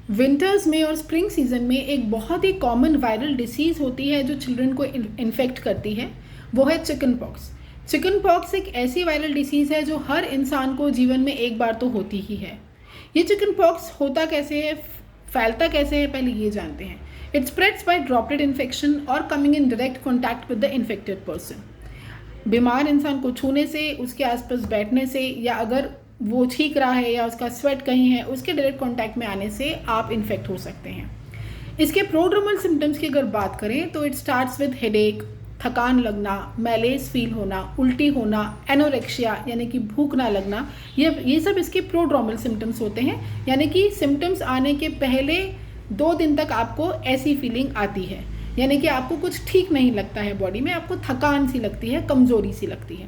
Winters में और spring season में एक बहुत ही कॉमन वायरल डिसीज़ होती है जो चिल्ड्रन को इन्फेक्ट करती है, वो है चिकन पॉक्स। चिकन पॉक्स एक ऐसी वायरल डिसीज़ है जो हर इंसान को जीवन में एक बार तो होती ही है। ये चिकन पॉक्स होता कैसे है, फैलता कैसे है, पहले ये जानते हैं। It spreads by droplet infection और coming in direct contact with the infected person. बीमार इंसान को छूने से, उसके आसपास बैठने से, या अगर वो छींक रहा है या उसका स्वेट कहीं है, उसके डायरेक्ट कांटेक्ट में आने से आप इन्फेक्ट हो सकते हैं। इसके प्रोड्रोमल सिम्टम्स की अगर बात करें तो इट स्टार्ट्स विद हेडेक, थकान लगना, मैलेज फील होना, उल्टी होना, एनोरेक्शिया यानी कि भूख ना लगना, ये सब इसके प्रोड्रोमल सिम्टम्स होते हैं। यानी कि सिम्टम्स आने के पहले 2 दिन तक आपको ऐसी फीलिंग आती है, यानी कि आपको कुछ ठीक नहीं लगता है बॉडी में, आपको थकान सी लगती है, कमज़ोरी सी लगती है।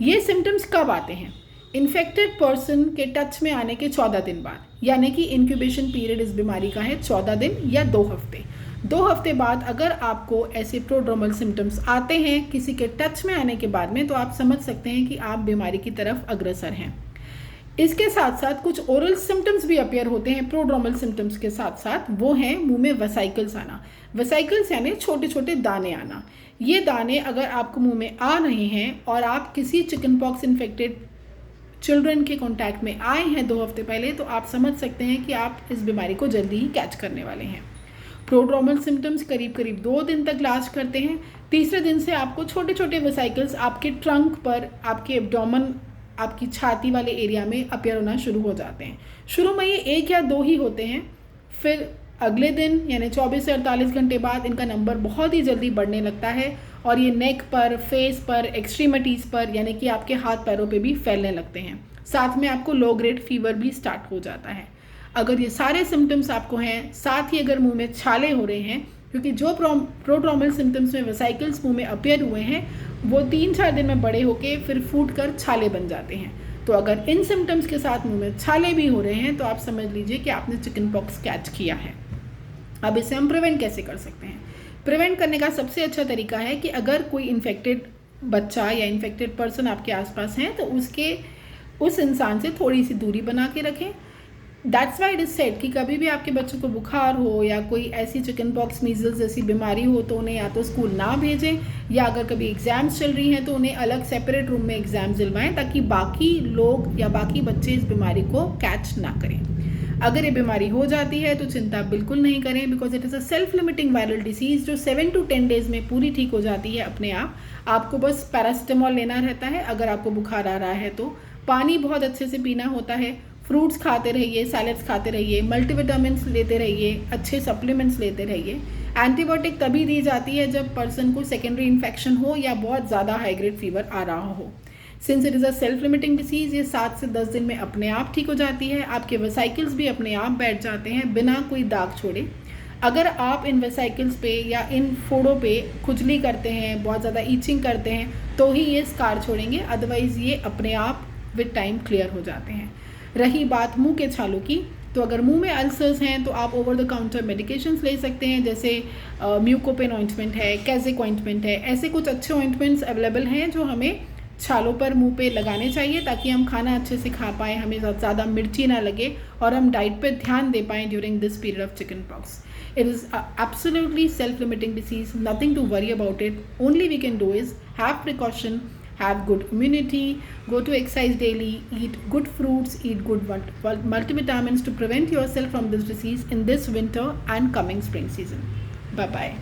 ये सिम्टम्स कब आते हैं? इन्फेक्टेड पर्सन के टच में आने के 14 दिन बाद, यानी कि इंक्यूबेशन पीरियड इस बीमारी का है 14 दिन या 2 हफ्ते। 2 हफ्ते बाद अगर आपको ऐसे प्रोड्रोमल सिम्टम्स आते हैं किसी के टच में आने के बाद में, तो आप समझ सकते हैं कि आप बीमारी की तरफ अग्रसर हैं। इसके साथ साथ कुछ ओरल सिम्टम्स भी अपीयर होते हैं प्रोड्रोमल सिम्टम्स के साथ साथ, वो हैं मुंह में वेसाइकल्स आना। वेसाइकल्स यानी छोटे छोटे दाने आना। ये दाने अगर आपको मुंह में आ रहे हैं और आप किसी चिकन पॉक्स इन्फेक्टेड चिल्ड्रन के कांटेक्ट में आए हैं 2 हफ्ते पहले, तो आप समझ सकते हैं कि आप इस बीमारी को जल्दी ही कैच करने वाले हैं। प्रोड्रोमल सिम्टम्स करीब करीब 2 दिन तक लास्ट करते हैं। तीसरे दिन से आपको छोटे छोटे वेसाइकल्स आपके ट्रंक पर, आपके एब्डोमेन, आपकी छाती वाले एरिया में अपीयर होना शुरू हो जाते हैं। शुरू में ये 1 या 2 ही होते हैं, फिर अगले दिन यानी 24 से 48 घंटे बाद इनका नंबर बहुत ही जल्दी बढ़ने लगता है और ये नेक पर, फेस पर, एक्सट्रीमिटीज़ पर यानी कि आपके हाथ पैरों पे भी फैलने लगते हैं। साथ में आपको लो ग्रेड फीवर भी स्टार्ट हो जाता है। अगर ये सारे सिम्टम्स आपको हैं, साथ ही अगर मुंह में छाले हो रहे हैं, क्योंकि जो प्रोड्रोमल सिम्टम्स में वेसाइकल्स मुंह में अपीयर हुए हैं वो 3-4 दिन में बड़े होके फिर फूट कर छाले बन जाते हैं। तो अगर इन सिम्टम्स के साथ मुंह में छाले भी हो रहे हैं तो आप समझ लीजिए कि आपने चिकन पॉक्स कैच किया है। अब इसे हम प्रिवेंट कैसे कर सकते हैं? प्रिवेंट करने का सबसे अच्छा तरीका है कि अगर कोई इन्फेक्टेड बच्चा या इन्फेक्टेड पर्सन आपके आसपास हैं तो उस इंसान से थोड़ी सी दूरी बना के रखें। That's why it is said कि कभी भी आपके बच्चों को बुखार हो या कोई ऐसी चिकन पॉक्स, मीजल्स जैसी बीमारी हो तो उन्हें या तो स्कूल ना भेजें, या अगर कभी एग्जाम्स चल रही हैं तो उन्हें अलग सेपरेट रूम में एग्जाम दिलवाएं ताकि बाकी लोग या बाकी बच्चे इस बीमारी को कैच ना करें। अगर ये बीमारी हो जाती है तो चिंता बिल्कुल नहीं करें, because it is a self limiting viral disease जो 7 to 10 डेज में पूरी ठीक हो जाती है अपने आप। आपको बस पैरासिटामोल लेना रहता है अगर आपको बुखार आ रहा है तो। पानी बहुत अच्छे से पीना होता है, फ्रूट्स खाते रहिए, सैलड्स खाते रहिए, मल्टीविटामिन्स लेते रहिए, अच्छे सप्लीमेंट्स लेते रहिए। एंटीबायोटिक तभी दी जाती है जब पर्सन को सेकेंडरी इन्फेक्शन हो या बहुत ज़्यादा हाई ग्रेड फीवर आ रहा हो। Since it is a self limiting disease, ये 7 से 10 दिन में अपने आप ठीक हो जाती है। आपके वेसाइकल्स भी अपने आप बैठ जाते हैं बिना कोई दाग छोड़े। अगर आप इन वेसाइकल्स पे या इन फोड़ों पे खुजली करते हैं, बहुत ज़्यादा ईचिंग करते हैं, तो ही ये स्कार छोड़ेंगे, अदरवाइज़ ये अपने आप विद टाइम क्लियर हो जाते हैं। रही बात मुंह के छालों की, तो अगर मुंह में अल्सर्स हैं तो आप ओवर द काउंटर मेडिकेशंस ले सकते हैं, जैसे म्यूकोपेन ऑइंटमेंट है, कैजिक ऑइंटमेंट है। ऐसे कुछ अच्छे ऑइंटमेंट्स अवेलेबल हैं जो हमें छालों पर, मुंह पे लगाने चाहिए ताकि हम खाना अच्छे से खा पाएँ, हमें ज़्यादा मिर्ची ना लगे और हम डाइट पे ध्यान दे पाएँ during this period of chicken pox. It is absolutely self-limiting disease, nothing to worry about it. Only we can do is have precaution, have good immunity, go to exercise daily, eat good fruits, eat good multivitamins to prevent yourself from this disease in this winter and coming spring season. Bye-bye.